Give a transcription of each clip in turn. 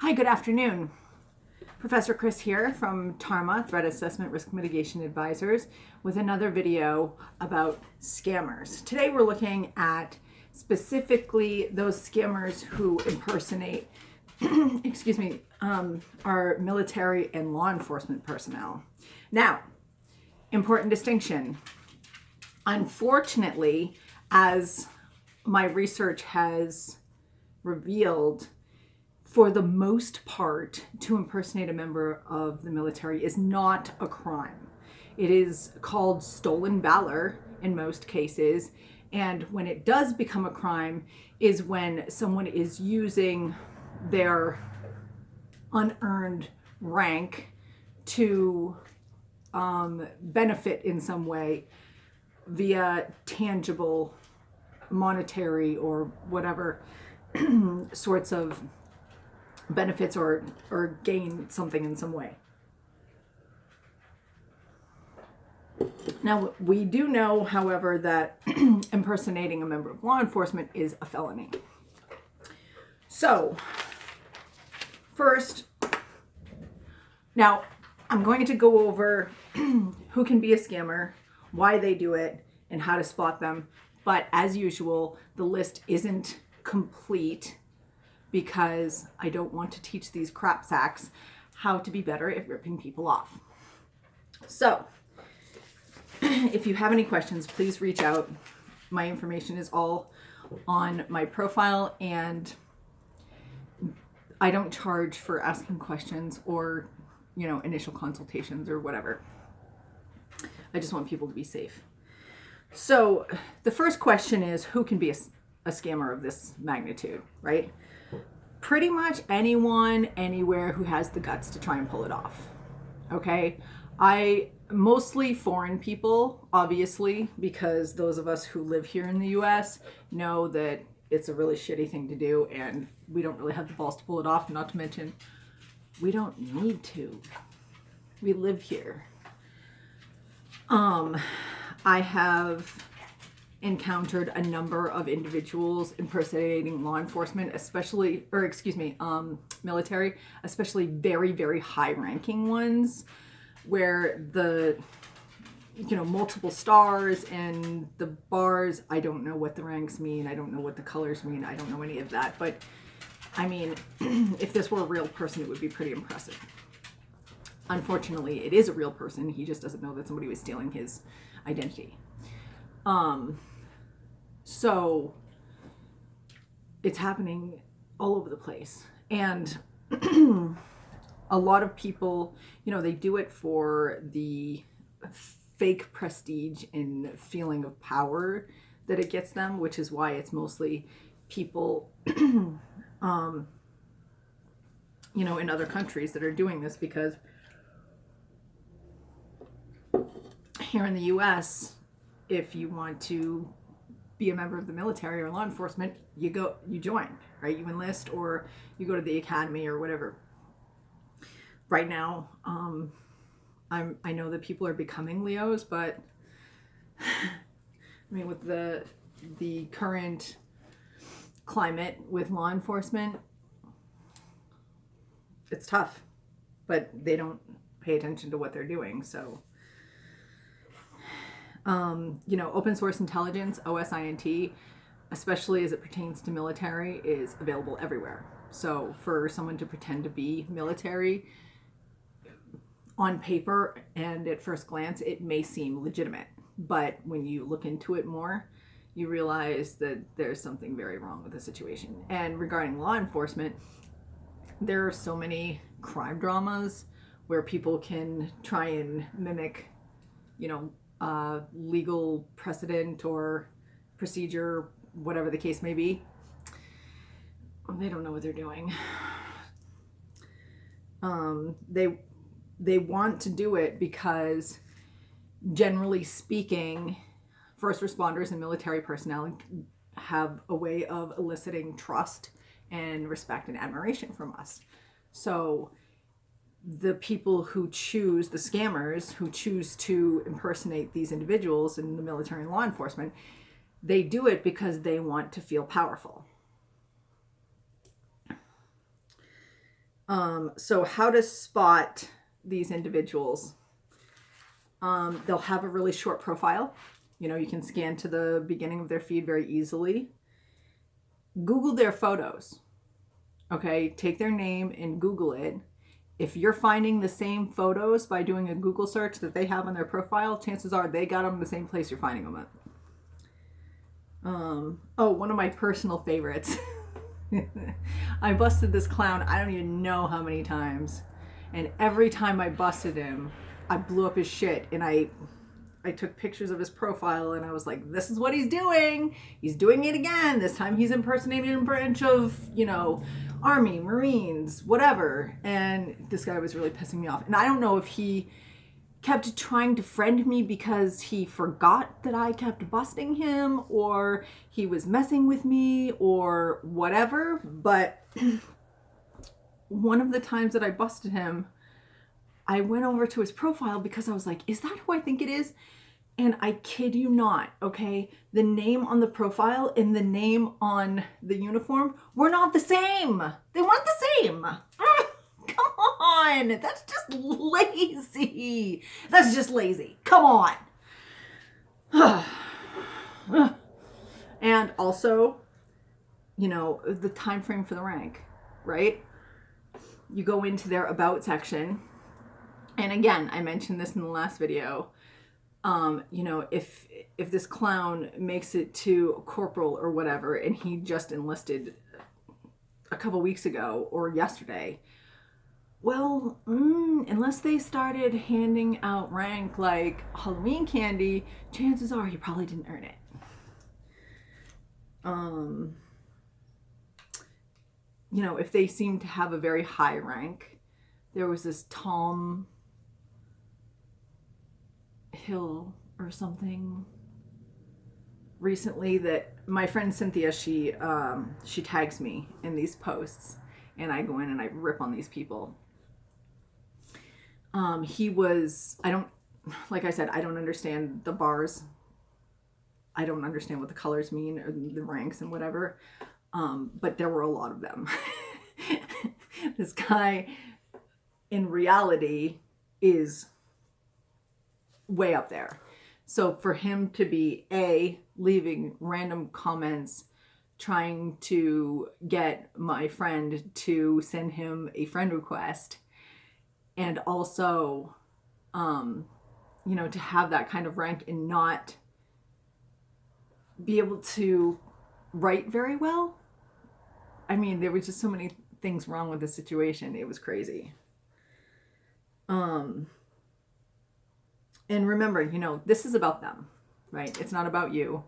Hi, good afternoon. Professor Chris here from TARMA, Threat Assessment Risk Mitigation Advisors, with another video about scammers. Today we're looking at specifically those scammers who impersonate, our military and law enforcement personnel. Now, important distinction. Unfortunately, as my research has revealed, for the most part, to impersonate a member of the military is not a crime. It is called stolen valor in most cases. And when it does become a crime is when someone is using their unearned rank to benefit in some way via tangible, monetary, or whatever sorts of benefits or gain something in some way. Now, we do know, however, that impersonating a member of law enforcement is a felony. So, first, now I'm going to go over who can be a scammer, why they do it, and how to spot them. But as usual, the list isn't complete because I don't want to teach these crap sacks how to be better at ripping people off. So, if you have any questions, please reach out. My information is all on my profile, and I don't charge for asking questions or, initial consultations or whatever. I just want people to be safe. So, the first question is, who can be a scammer of this magnitude, right? Pretty much anyone, anywhere who has the guts to try and pull it off. Okay? Mostly foreign people, obviously, because those of us who live here in the US know that it's a really shitty thing to do and we don't really have the balls to pull it off, not to mention we don't need to. We live here. I have encountered a number of individuals impersonating law enforcement, military, especially very, very high-ranking ones, where the, multiple stars and the bars, I don't know what the ranks mean, I don't know what the colors mean, I don't know any of that, but, if this were a real person, it would be pretty impressive. Unfortunately, it is a real person, he just doesn't know that somebody was stealing his identity. So it's happening all over the place. And a lot of people, they do it for the fake prestige and feeling of power that it gets them, which is why it's mostly people, in other countries that are doing this, because here in the US, if you want to be a member of the military or law enforcement, you join, right? You enlist or you go to the academy or whatever. Right now, I know that people are becoming Leos, but with the current climate with law enforcement, it's tough, but they don't pay attention to what they're doing, so open source intelligence, OSINT, especially as it pertains to military, is available everywhere. So for someone to pretend to be military, on paper and at first glance, it may seem legitimate. But when you look into it more, you realize that there's something very wrong with the situation. And regarding law enforcement, there are so many crime dramas where people can try and mimic, legal precedent or procedure, whatever the case may be. They don't know what they're doing. They want to do it because, generally speaking, first responders and military personnel have a way of eliciting trust and respect and admiration from us. So the people who choose, the scammers who choose to impersonate these individuals in the military and law enforcement, they do it because they want to feel powerful. So how to spot these individuals? They'll have a really short profile. You know, you can scan to the beginning of their feed very easily. Google their photos. Okay, take their name and Google it. If you're finding the same photos by doing a Google search that they have on their profile, chances are they got them in the same place you're finding them at. Oh, one of my personal favorites. I busted this clown, I don't even know how many times. And every time I busted him, I blew up his shit. And I took pictures of his profile and I was like, this is what he's doing. He's doing it again. This time he's impersonating a branch of, you know, Army, Marines, whatever. And this guy was really pissing me off. And I don't know if he kept trying to friend me because he forgot that I kept busting him, or he was messing with me, or whatever. But one of the times that I busted him, I went over to his profile because I was like, is that who I think it is? And I kid you not, okay, the name on the profile and the name on the uniform were not the same. They weren't the same. Come on, that's just lazy. That's just lazy. Come on. And also, you know, the time frame for the rank, right? You go into their about section. And again, I mentioned this in the last video. You know, if this clown makes it to corporal or whatever, and he just enlisted a couple weeks ago or yesterday, well, unless they started handing out rank like Halloween candy, chances are he probably didn't earn it. You know, if they seem to have a very high rank, there was this Tom Hill or something recently that my friend Cynthia, she tags me in these posts, and I go in and I rip on these people. He was, like I said, I don't understand the bars. I don't understand what the colors mean or the ranks and whatever. But there were a lot of them. This guy in reality is way up there. So for him to be leaving random comments trying to get my friend to send him a friend request, and also you know, to have that kind of rank and not be able to write very well. I mean, there was just so many things wrong with the situation. It was crazy. And remember, you know, this is about them, right? It's not about you.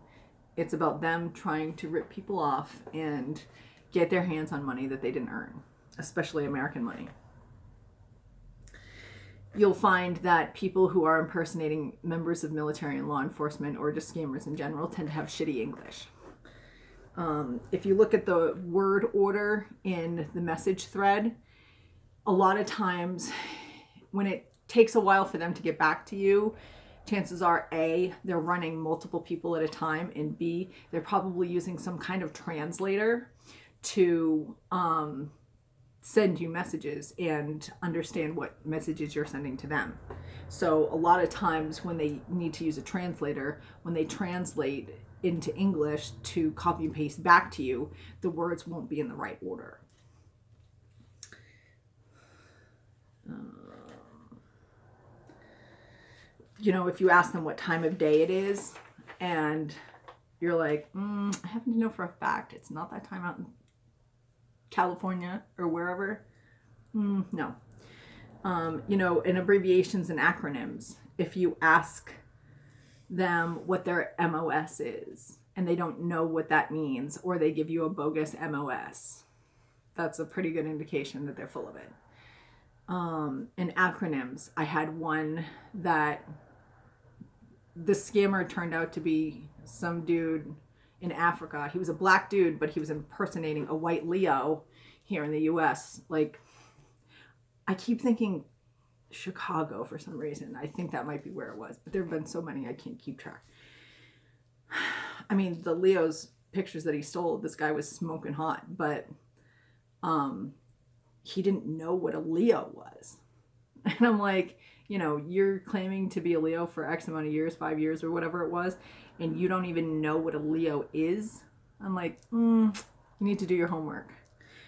It's about them trying to rip people off and get their hands on money that they didn't earn, especially American money. You'll find that people who are impersonating members of military and law enforcement, or just scammers in general, tend to have shitty English. If you look at the word order in the message thread, a lot of times when it takes a while for them to get back to you, chances are A, they're running multiple people at a time, and B, they're probably using some kind of translator to send you messages and understand what messages you're sending to them. So a lot of times when they need to use a translator, when they translate into English to copy and paste back to you, the words won't be in the right order. You know, if you ask them what time of day it is and you're like, I happen to know for a fact it's not that time out in California or wherever, no. You know, in abbreviations and acronyms, if you ask them what their MOS is and they don't know what that means, or they give you a bogus MOS, that's a pretty good indication that they're full of it. In acronyms, I had one that the scammer turned out to be some dude in Africa. He was a black dude, but he was impersonating a white Leo here in the US. Like, I keep thinking Chicago for some reason. I think that might be where it was, but there have been so many I can't keep track. I mean, the Leo's pictures that he stole, this guy was smoking hot, but he didn't know what a Leo was. And I'm like, you know, you're claiming to be a Leo for X amount of years, 5 years or whatever it was, and you don't even know what a Leo is. I'm like, you need to do your homework.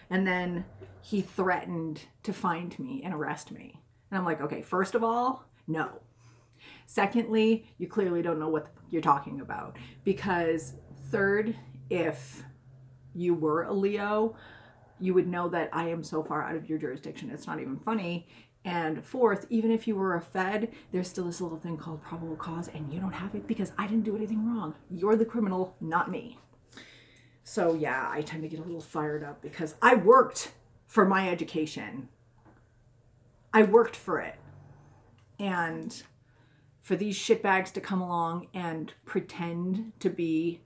And then he threatened to find me and arrest me. And I'm like, okay, first of all, no. Secondly, you clearly don't know what you're talking about. Because third, if you were a Leo, you would know that I am so far out of your jurisdiction, it's not even funny. And fourth, even if you were a Fed, there's still this little thing called probable cause, and you don't have it because I didn't do anything wrong. You're the criminal, not me. So yeah, I tend to get a little fired up because I worked for my education. I worked for it. And for these shitbags to come along and pretend to be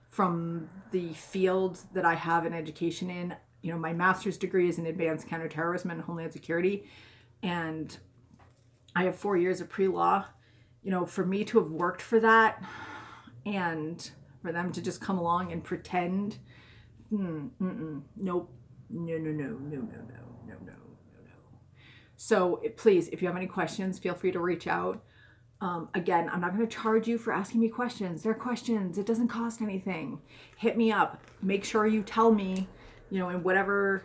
from the field that I have an education in, you know, my master's degree is in advanced counterterrorism and homeland security, and I have 4 years of pre-law. You know, for me to have worked for that and for them to just come along and pretend, nope, no. So please, if you have any questions, feel free to reach out. Again, I'm not going to charge you for asking me questions. They're questions. It doesn't cost anything. Hit me up. Make sure you tell me, you know, in whatever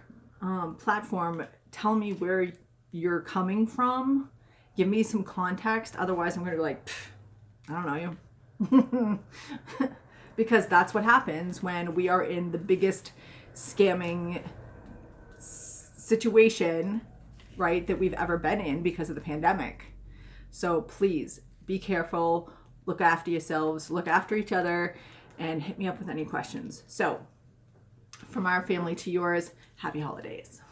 platform, tell me where you're coming from. Give me some context. Otherwise, I'm going to be like, I don't know you. Because that's what happens when we are in the biggest scamming situation, right, that we've ever been in because of the pandemic. So please be careful, look after yourselves, look after each other, and hit me up with any questions. So from our family to yours, happy holidays.